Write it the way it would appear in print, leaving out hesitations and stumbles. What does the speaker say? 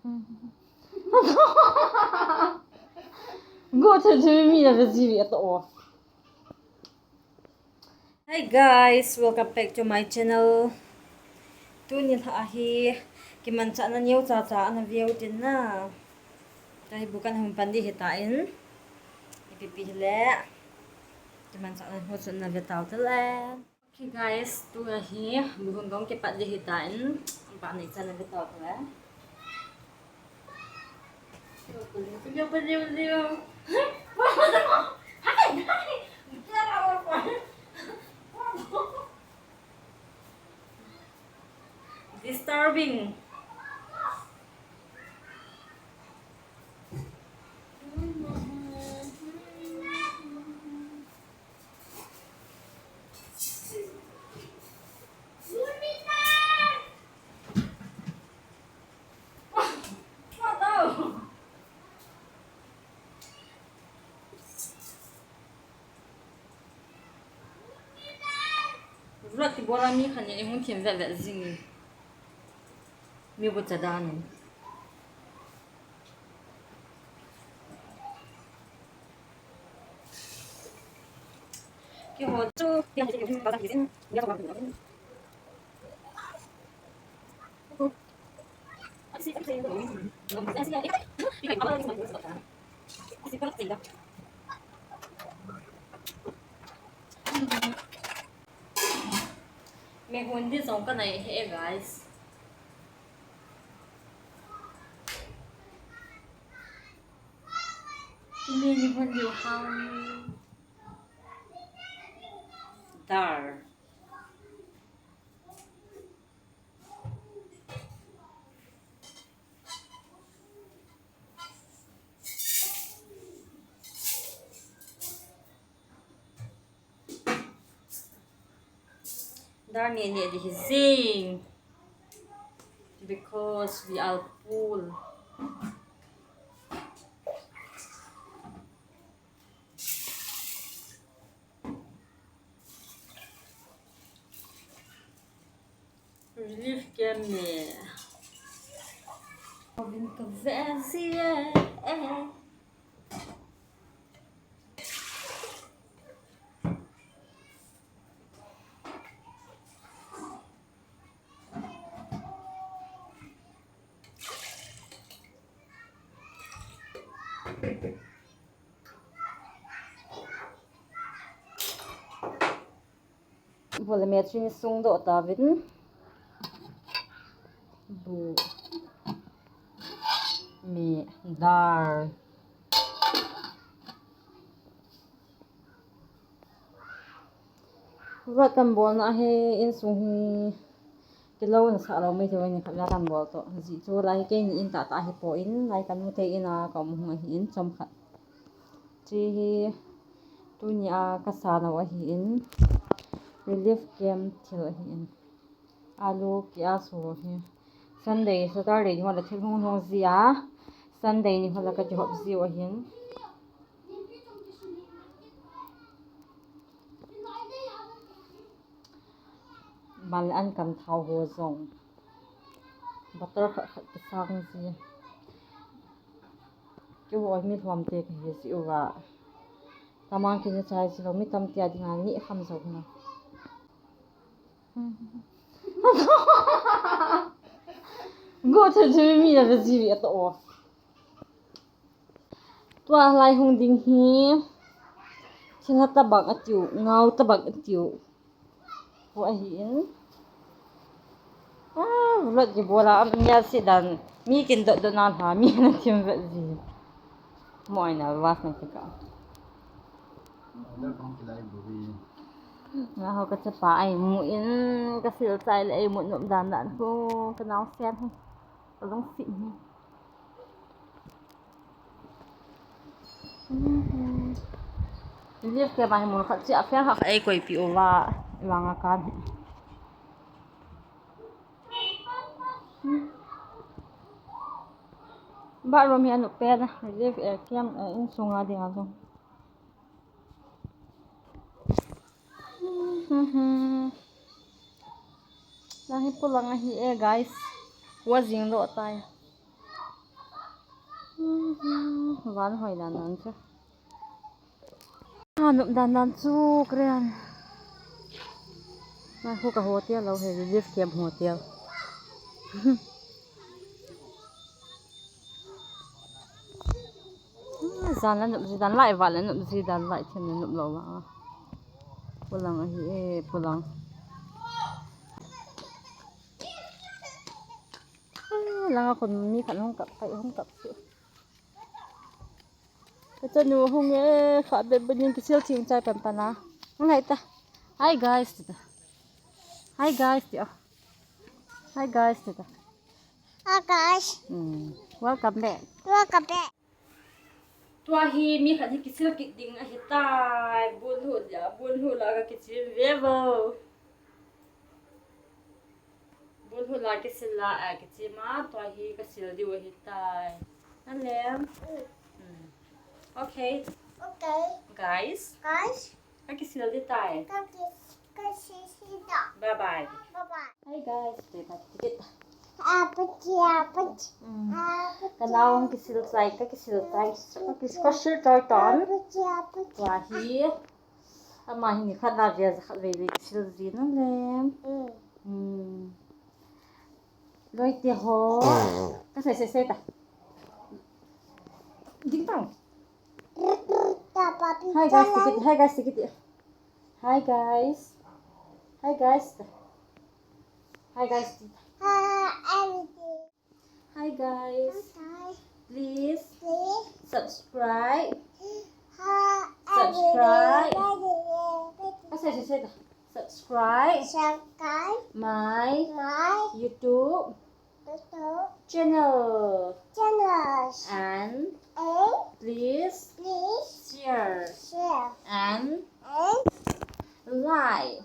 Go to me na video to. Hi guys, welcome back to my channel. Tunin ahi kimanchah na niyo cha na view din na. Dahil bukan humpandi hitain. Ipipihle. Kimanchah na husun na bitaw tala. Okay guys, tu ahi bukan gong kipat di hitain. Ang panay sa na bitaw tala. Disturbing. Rốt thì bố ra mi khẩn nhẹ muốn thiềm vẹn vẹn gì mi bột chả đàn này cái hồ chú tiền thì dùng bao giờ thì xin nhớ vào được mẹ hôn đi giống cái này hey guys. Ini ni pun dia ham dar. Dar ni di jing because we are full. Relief game nè. Mình có vẽ gì volumetry Insung độ ta vĩnh bu mi dar rất tâm bol na he Insung hi cái lâu nó sợ lâu mấy thôi nhưng khắp ra tâm bol to dị cho lại cái in ta ta hi po in lại kan mu te ina ka mu hi in chom khat chi hi tu nya ka sa na wa hi in relief game thil hi in alu kya so hi Sunday Saturday ni wala thil hong hong zia Sunday ni wala ka job zi wa hin mal an kam thau ho zong butter kha kha ki sang zi ki wo mi thom te ki hi si uwa tamang ki ni chai si lo mi tam tia dinga ni kham zo na go to me na video to. Tua lai hung ding hi thila tabang atiu ngau tabang atiu ho hi in rot ji bola am nya si dan mi kin do nan ha mi na tim ve ji moi na was na ka na ho ka pa ai mu in ka sil chai le mu nom dan dan ko ka nau sen ha ka long si hi liếc cái bài muốn khát chả phép học ai quay piu và vang akan bạn rồi mình nộp pen liếc kem Insung à đi không Dahil pulang ahi guys, wazing lo tayo. Van hỏi đàn nắn chứ. Nụm đàn nắn chú kìa. Mai khu cả hồ tiêu lâu hay relief kem hồ tiêu. Dàn là nụm gì đàn lại vạn là nụm gì đàn lại thêm là nụm lâu mà. Pulang ahi pulang. Lang ako mi kan hong kap kai hong kap su. Ito nu hong kha be benin kisil ting chai pam pana. Ngai ta. Hi guys tita. Hi guys tita. Hi guys tita. Hi guys. Welcome back. Welcome back. Tua hi mi kan kisil kit ding a hitai bun hu la ka kisil vevo. Bun hu la kisil la a kitima tua hi kisil di wa hitai. Alem. Okay. Okay. Guys. Guys. Ka kisil di tai. Bye bye. Bye bye. Hi guys. Tita tikit. Apple. Kanawang kisil tai ka kisil tai. Ka shir tai ton. Tua hi. Ama hi ni khat na via khat ve ve kisil di na lem. Loi te ho. Ka sai ta. Ding tang. Hi guys, tikit. Hi guys, tikit. Hi guys. Hi guys. Hi guys. Hi guys. Please subscribe. Subscribe. Say ta. Subscribe my YouTube channel and please share and like